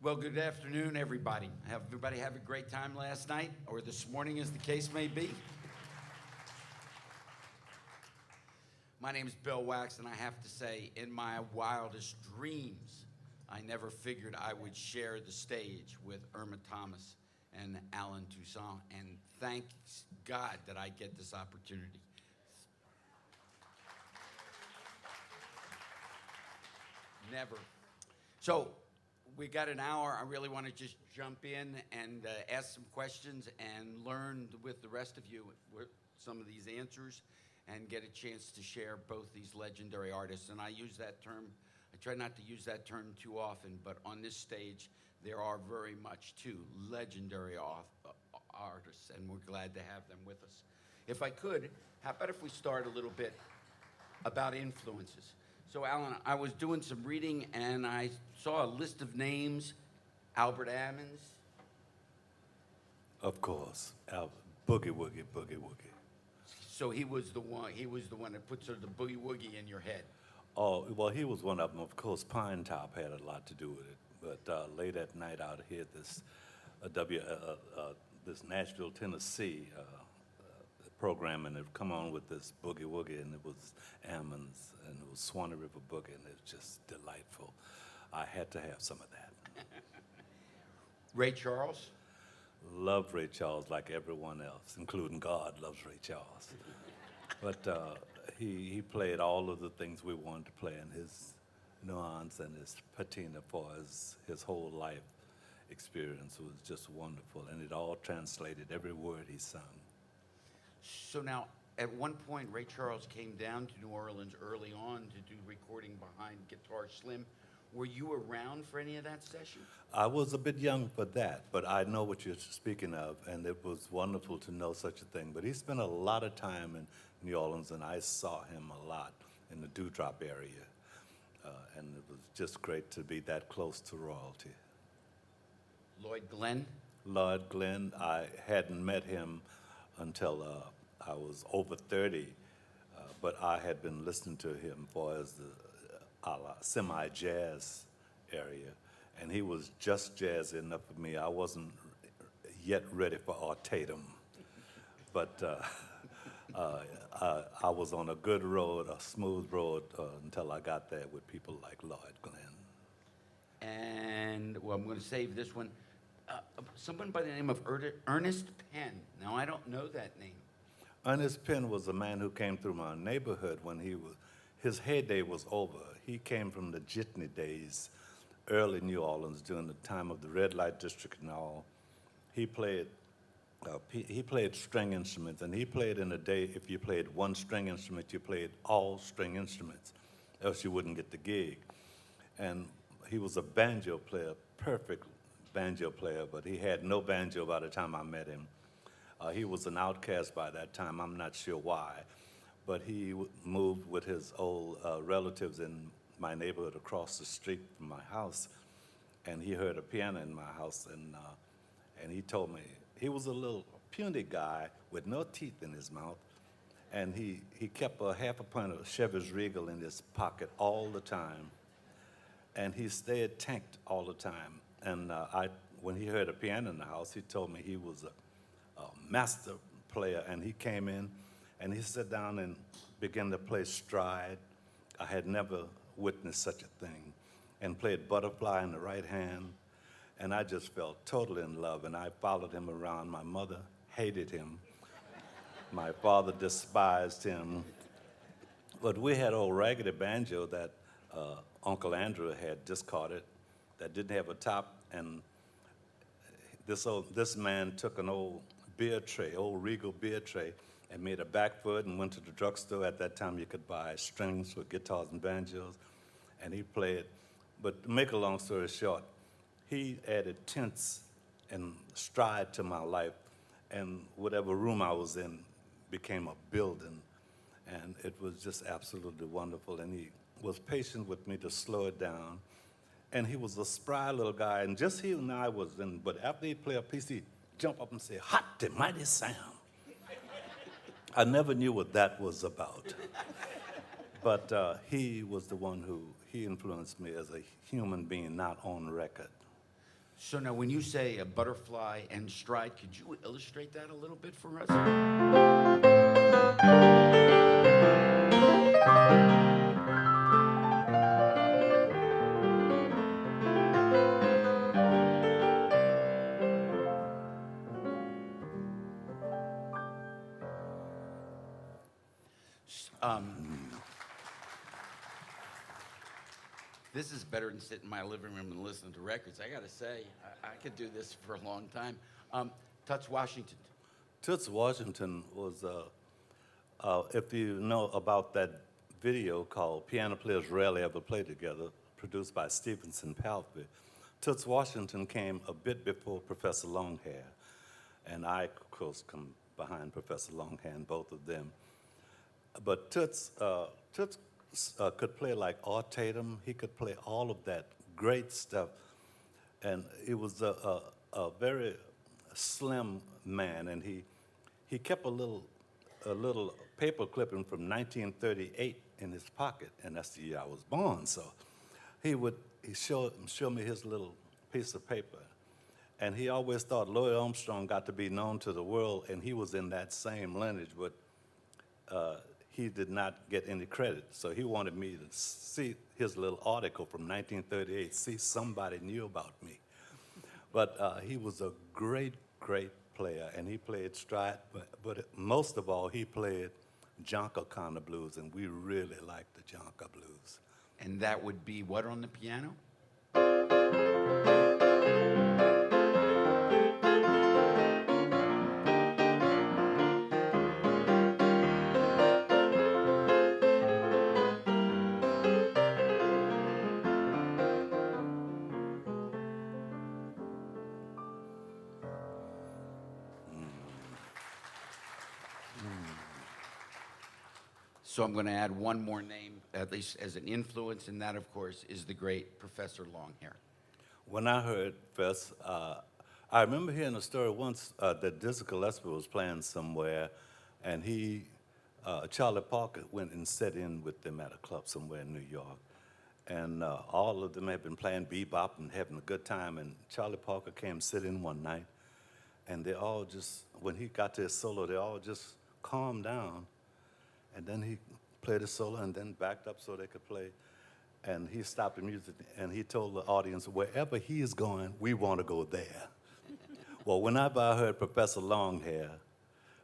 Well, good afternoon, everybody. Everybody have a great time last night, or this morning, as the case may be? My name is Bill Wax, and I have to say, in my wildest dreams, I never figured I would share the stage with Irma Thomas and Allen Toussaint, and thank God that I get this opportunity. Never. So, we got an hour. I really want to just jump in and ask some questions and learn with the rest of you some of these answers and get a chance to share both these legendary artists. And I use that term, I try not to use that term too often, but on this stage, there are very much two legendary artists, and we're glad to have them with us. If I could, how about if we start a little bit about influences? So, Alan, I was doing some reading, and I saw a list of names. Albert Ammons. Of course, Boogie Woogie, Boogie Woogie. So he was the one. He was the one that put sort of the boogie woogie in your head. Oh, well, he was one of them. Of course, Pine Top had a lot to do with it. But late at night, I'd hear this this Nashville, Tennessee program, and it would come on with this Boogie Woogie, and it was Ammons, and it was Swanee River Boogie, and it was just delightful. I had to have some of that. Ray Charles? Loved Ray Charles like everyone else, including God loves Ray Charles. But he played all of the things we wanted to play, and his nuance and his patina for his whole life experience was just wonderful, and it all translated, every word he sung. So now, at one point, Ray Charles came down to New Orleans early on to do recording behind Guitar Slim. Were you around for any of that session? I was a bit young for that, but I know what you're speaking of, and it was wonderful to know such a thing. But he spent a lot of time in New Orleans, and I saw him a lot in the Dewdrop area. And it was just great to be that close to royalty. Lloyd Glenn? Lloyd Glenn, I hadn't met him until I was over 30, but I had been listening to him for as the semi-jazz area, and he was just jazzy enough for me. I wasn't yet ready for Tatum, but I was on a good road, a smooth road, until I got there with people like Lloyd Glenn. And, well, I'm going to save this one. Someone by the name of Ernest Penn. Now, I don't know that name. Ernest Penn was a man who came through my neighborhood when his heyday was over. He came from the Jitney days, early New Orleans, during the time of the red light district and all. He played string instruments, and he played in a day, if you played one string instrument, you played all string instruments, else you wouldn't get the gig. And he was a banjo player, perfect banjo player, but he had no banjo by the time I met him. He was an outcast by that time. I'm not sure why, but he moved with his old relatives in my neighborhood across the street from my house, and he heard a piano in my house, and he told me he was a little puny guy with no teeth in his mouth, and he kept a half a pint of Chevy's Regal in his pocket all the time, and he stayed tanked all the time. And when he heard a piano in the house, he told me he was a master player, and he came in, and he sat down and began to play stride. I had never witnessed such a thing, and played Butterfly in the right hand, and I just felt totally in love, and I followed him around. My mother hated him. My father despised him. But we had old raggedy banjo that Uncle Andrew had discarded that didn't have a top, and this man took an old beer tray, old Regal beer tray, and made a back foot and went to the drugstore. At that time, you could buy strings for guitars and banjos, and he played. But to make a long story short, he added tense and stride to my life, and whatever room I was in became a building, and it was just absolutely wonderful. And he was patient with me to slow it down, and he was a spry little guy, and just he and I was in, but after he'd play a piece, he'd jump up and say, "Hot mighty Sam." I never knew what that was about. But he was the one he influenced me as a human being, not on record. So now when you say a butterfly and stride, could you illustrate that a little bit for us? This is better than sitting in my living room and listening to records. I got to say, I could do this for a long time. Toots Washington. Toots Washington was, if you know about that video called Piano Players Rarely Ever Play Together, produced by Stevenson Palfrey, Toots Washington came a bit before Professor Longhair, and I, of course, come behind Professor Longhair and both of them. But Toots could play like Art Tatum. He could play all of that great stuff, and he was a very slim man, and he kept a little paper clipping from 1938 in his pocket, and that's the year I was born. So he show me his little piece of paper, and he always thought Louis Armstrong got to be known to the world, and he was in that same lineage, but he did not get any credit. So he wanted me to see his little article from 1938, see somebody knew about me. But he was a great, great player, and he played stride, but most of all, he played Jonker kind of blues, and we really liked the Jonker blues. And that would be what on the piano? So I'm going to add one more name, at least as an influence, and that, of course, is the great Professor Longhair. When I heard Fess, I remember hearing a story once that Dizzy Gillespie was playing somewhere, and Charlie Parker went and sat in with them at a club somewhere in New York. And all of them had been playing bebop and having a good time, and Charlie Parker came sit in one night, and they all just, when he got to his solo, they all just calmed down. And then he played a solo and then backed up so they could play. And he stopped the music and he told the audience, wherever he is going, we want to go there. Well, whenever I heard Professor Longhair,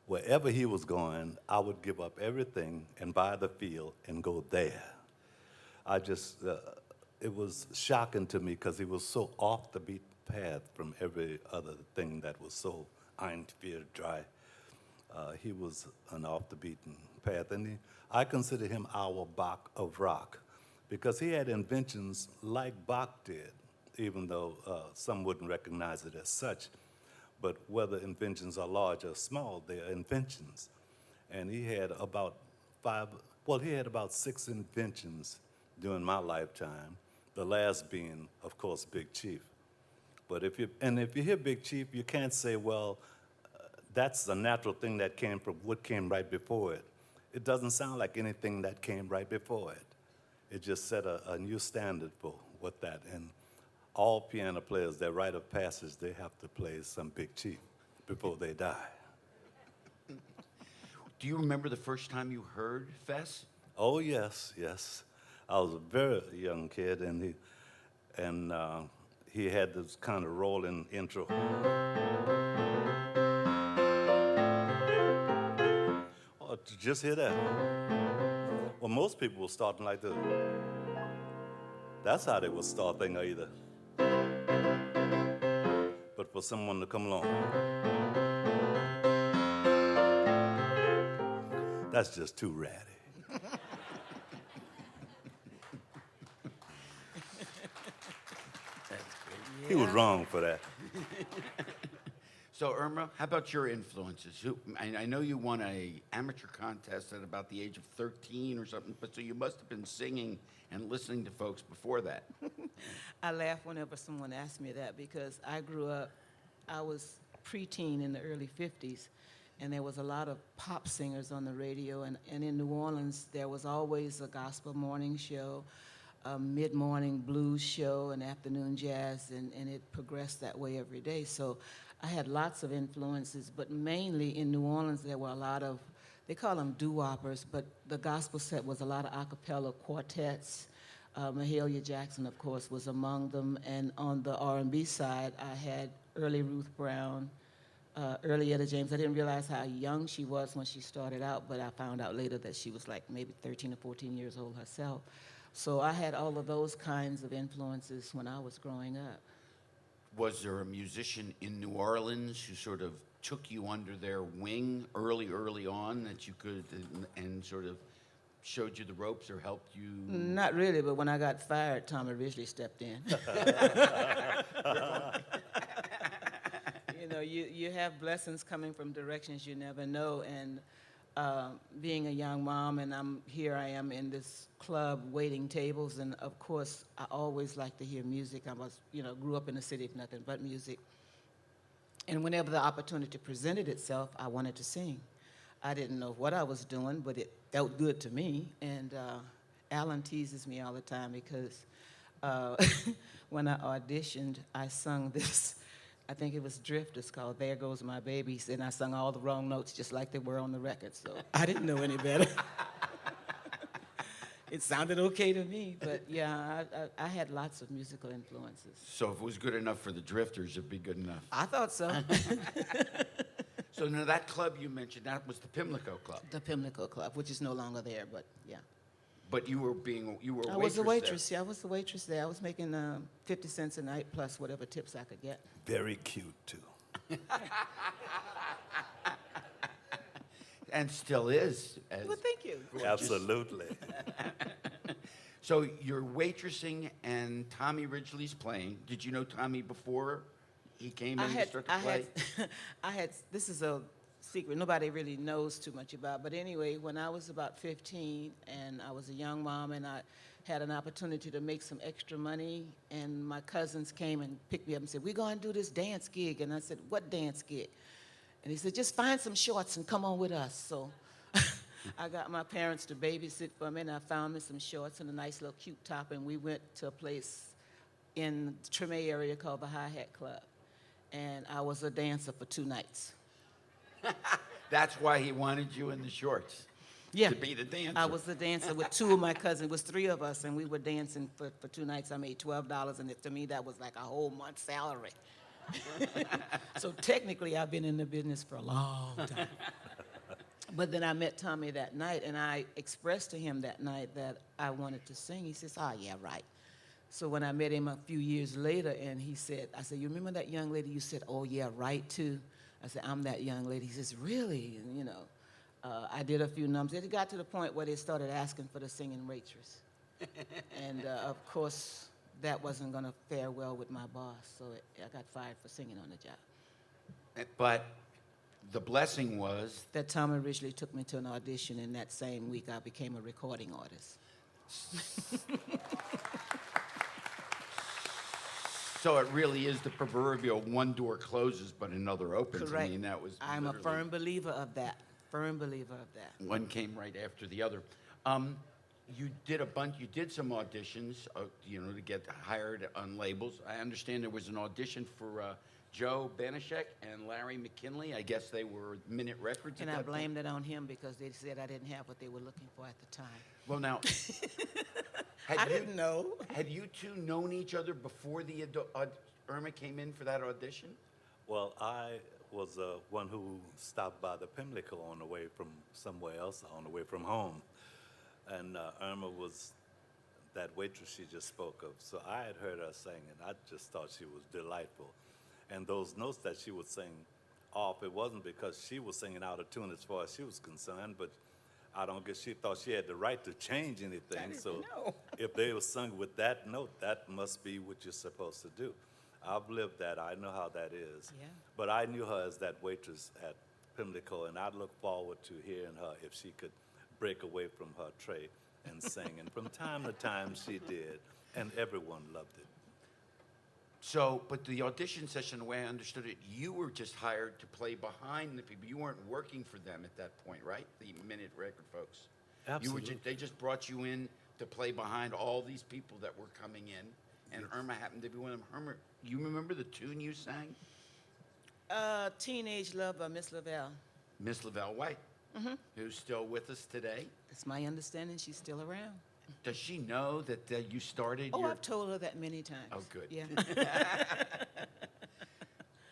wherever he was going, I would give up everything and buy the field and go there. It was shocking to me because he was so off the beat path from every other thing that was so eingeführt dry. He was an off the beaten path, and I consider him our Bach of rock because he had inventions like Bach did, even though some wouldn't recognize it as such. But whether inventions are large or small, they are inventions. And he had about 6 inventions during my lifetime, the last being, of course, Big Chief. But if you hear Big Chief, you can't say, well, that's the natural thing that came from what came right before it. It doesn't sound like anything that came right before it. It just set a new standard for what that, and all piano players, their rite of passage, they have to play some Big Chief before they die. Do you remember the first time you heard Fess? Oh, yes, yes. I was a very young kid, and he had this kind of rolling intro. Did you just hear that? Well, most people were starting like this. That's how they would start things either. But for someone to come along, that's just too ratty. He was wrong for that. So, Irma, how about your influences? I know you won an amateur contest at about the age of 13 or something, but so you must have been singing and listening to folks before that. I laugh whenever someone asks me that because I grew up, I was preteen in the early 50s, and there was a lot of pop singers on the radio, and in New Orleans, there was always a gospel morning show. a mid-morning blues show, an afternoon jazz, and it progressed that way every day. So I had lots of influences, but mainly in New Orleans there were a lot of, they call them doo-woppers, but the gospel set was a lot of a cappella quartets. Mahalia Jackson, of course, was among them, and on the R&B side, I had early Ruth Brown, early Etta James. I didn't realize how young she was when she started out, but I found out later that she was like maybe 13 or 14 years old herself. So I had all of those kinds of influences when I was growing up. Was there a musician in New Orleans who sort of took you under their wing early on that you could, and sort of showed you the ropes or helped you? Not really, but when I got fired, Tommy Ridgely stepped in. You know, you have blessings coming from directions you never know, and being a young mom, and I am in this club waiting tables, and of course, I always like to hear music. I was, grew up in the city of nothing but music. And whenever the opportunity presented itself, I wanted to sing. I didn't know what I was doing, but it felt good to me. And Allen teases me all the time because when I auditioned, I sung this, I think it was Drifters, called There Goes My Baby, and I sung all the wrong notes just like they were on the record, so I didn't know any better. It sounded okay to me, but yeah, I had lots of musical influences. So if it was good enough for the Drifters, it'd be good enough. I thought so. So now that club you mentioned, that was the Pimlico Club. The Pimlico Club, which is no longer there, but yeah. But you were a waitress I was a waitress, there. yeah, I was a waitress there. I was making 50 cents a night plus whatever tips I could get. Very cute, too. And still is. Well, thank you. Absolutely. So you're waitressing and Tommy Ridgely's playing. Did you know Tommy before he came in to start to play? This is a secret nobody really knows too much about, but anyway, when I was about 15 and I was a young mom and I had an opportunity to make some extra money, and my cousins came and picked me up and said, "We're going to do this dance gig." And I said, "What dance gig?" And he said, "Just find some shorts and come on with us." So I got my parents to babysit for me, and I found me some shorts and a nice little cute top, and we went to a place in the Treme area called the Hi-Hat Club. And I was a dancer for 2 nights. That's why he wanted you in the shorts. Yeah. To be the dancer. I was the dancer with 2 of my cousins. It was 3 of us, and we were dancing for 2 nights. I made $12, and to me, that was like a whole month's salary. So technically, I've been in the business for a long time. But then I met Tommy that night, and I expressed to him that night that I wanted to sing. He says, "Oh, yeah, right." So when I met him a few years later, and he said, I said, "You remember that young lady you said, 'Oh, yeah, right,' to?" I said, "I'm that young lady." He says, "Really?" And, I did a few numbers. It got to the point where they started asking for the singing waitress. And, of course, that wasn't going to fare well with my boss, so I got fired for singing on the job. But the blessing was, That Tommy Ridgely took me to an audition, and that same week I became a recording artist. so it really is the proverbial one door closes but another opens. Correct. I mean, that was I'm a literally- firm believer of that. Firm believer of that. One came right after the other. You did some auditions, to get hired on labels. I understand there was an audition for Joe Banishek and Larry McKinley. I guess they were Minute Records. And at I that point. blamed it on him because they said I didn't have what they were looking for at the time. Well, now, I didn't know. Had you two known each other before the Irma came in for that audition? Well, I was one who stopped by the Pimlico on the way from somewhere else, on the way from home. And Irma was that waitress she just spoke of. So I had heard her sing, and I just thought she was delightful. And those notes that she would sing off, it wasn't because she was singing out of tune as far as she was concerned, but I don't guess she thought she had the right to change anything. So if they were sung with that note, that must be what you're supposed to do. I've lived that. I know how that is. Yeah. But I knew her as that waitress at Pimlico, and I look forward to hearing her if she could break away from her tray and sing. And from time to time, she did, and everyone loved it. So, but the audition session, the way I understood it, you were just hired to play behind the people. You weren't working for them at that point, right? The Minute Record folks. Absolutely. They just brought you in to play behind all these people that were coming in, and Irma happened to be one of them. Irma, you remember the tune you sang? Teenage Love by Miss Lavelle. Miss Lavelle White, who's still with us today. It's my understanding she's still around. Does she know that you started Oh, your... I've told her that many times. Oh, good. Yeah.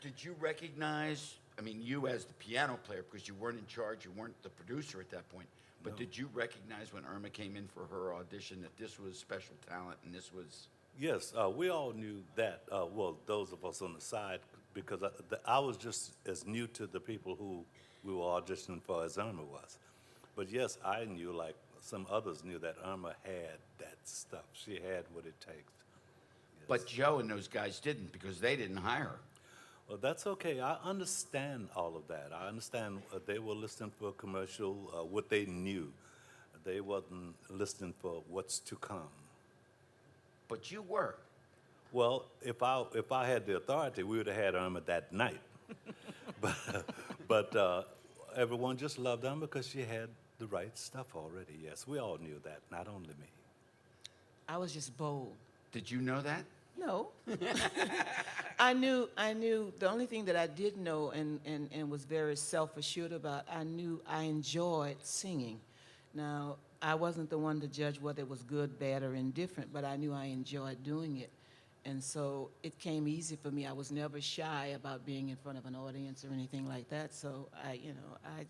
Did you recognize, I mean, you as the piano player, because you weren't in charge, you weren't the producer at that point, but No. did you recognize when Irma came in for her audition that this was special talent and this was... Yes, we all knew that. Well, those of us on the side, because I was just as new to the people who we were auditioning for as Irma was. But yes, I knew, like some others knew, that Irma had that stuff. She had what it takes. Yes. But Joe and those guys didn't because they didn't hire her. Well, that's okay. I understand all of that. I understand they were listening for a commercial, what they knew. They wasn't listening for what's to come. But you were. Well, if I had the authority, we would have had Irma that night. but everyone just loved Irma because she had the right stuff already. Yes, we all knew that, not only me. I was just bold. Did you know that? No. I knew the only thing that I did know and was very self-assured about, I knew I enjoyed singing. Now, I wasn't the one to judge whether it was good, bad, or indifferent, but I knew I enjoyed doing it. And so it came easy for me. I was never shy about being in front of an audience or anything like that. So I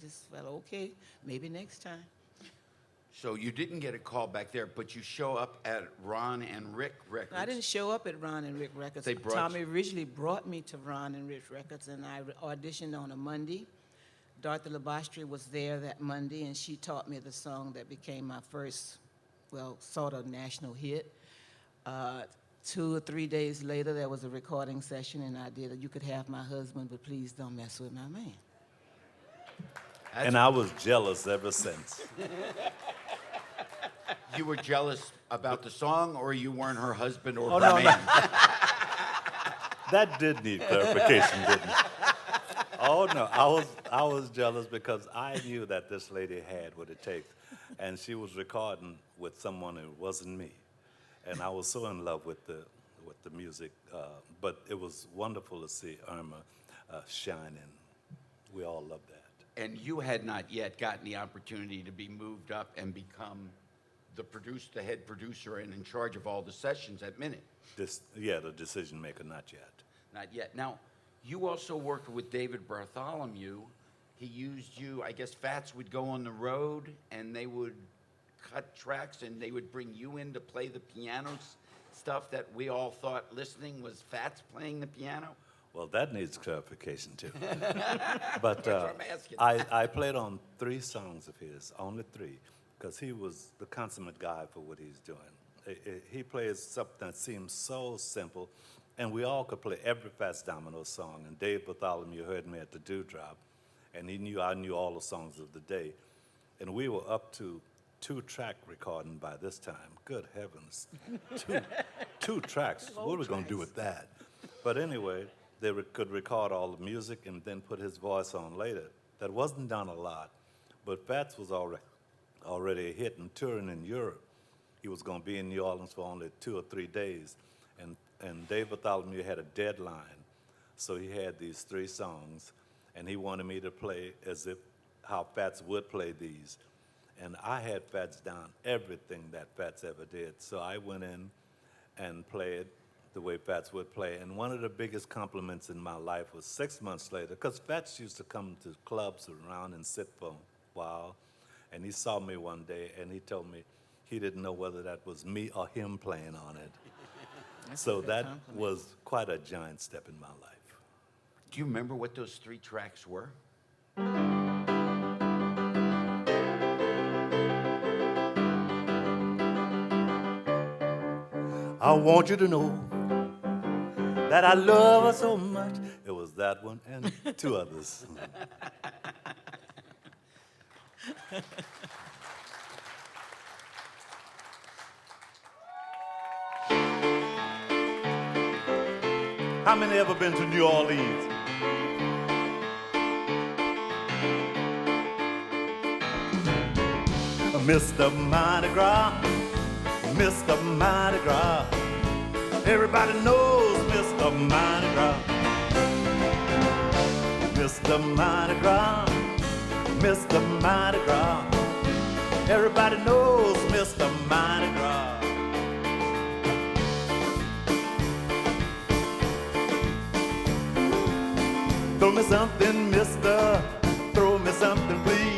just felt, okay, maybe next time. So you didn't get a call back there, but you show up at Ron and Rick Records. I didn't show up at Ron and Rick Records. They brought Tommy you- originally brought me to Ron and Rick Records, and I auditioned on a Monday. Dorothy Labastri was there that Monday, and she taught me the song that became my first, well, sort of national hit. 2 or 3 days later, there was a recording session, and I did it. You could have my husband, but please don't mess with my man. And I was jealous ever since. You were jealous about the song, or you weren't her husband or Oh, her no, man? That did need clarification, didn't it? Oh, no, I was jealous because I knew that this lady had what it takes, and she was recording with someone who wasn't me. And I was so in love with the music, but it was wonderful to see Irma shining. We all loved that. And you had not yet gotten the opportunity to be moved up and become the head producer and in charge of all the sessions at Minute. The decision maker, not yet. Not yet. Now, you also worked with David Bartholomew. He used you, I guess Fats would go on the road and they would cut tracks and they would bring you in to play the piano stuff that we all thought listening was Fats playing the piano. Well, that needs clarification too. But That's what I'm asking. I played on 3 songs of his, only 3, because he was the consummate guy for what he's doing. He plays something that seems so simple, and we all could play every Fats Domino song. And Dave Bartholomew heard me at the Dewdrop, and I knew all the songs of the day. And we were up to 2-track recording by this time. Good heavens, two tracks. What are we going to do with that? But anyway, they could record all the music and then put his voice on later. That wasn't done a lot, but Fats was already a hit and touring in Europe. He was going to be in New Orleans for only 2 or 3 days, and Dave Bartholomew had a deadline, so he had these 3 songs, and he wanted me to play as if how Fats would play these. And I had Fats down everything that Fats ever did, so I went in and played the way Fats would play. And one of the biggest compliments in my life was 6 months later, because Fats used to come to clubs around and sit for a while, and he saw me one day, and he told me he didn't know whether that was me or him playing on it. So that was quite a giant step in my life. Do you remember what those 3 tracks were? I want you to know that I love her so much. It was that one and 2 others. How many ever been to New Orleans? Mr. Mardi Gras, Mr. Mardi Gras. Everybody knows Mr. Mardi Gras. Mr. Mardi Gras, Mr. Mardi Gras. Everybody knows Mr. Mardi Gras. Throw me something, mister, throw me something, please.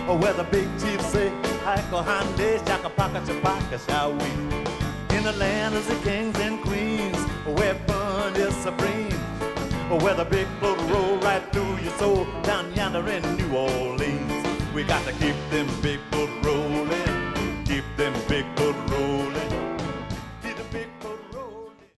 Or where the big chiefs say, Hike-a, Hyundai, Shaka-Paka, Chapaka, shall we? In the land of the kings and queens, where fun is supreme, or where the big float roll right through your soul, down yonder in New Orleans. We got to keep them big foot rolling, keep them big foot rolling.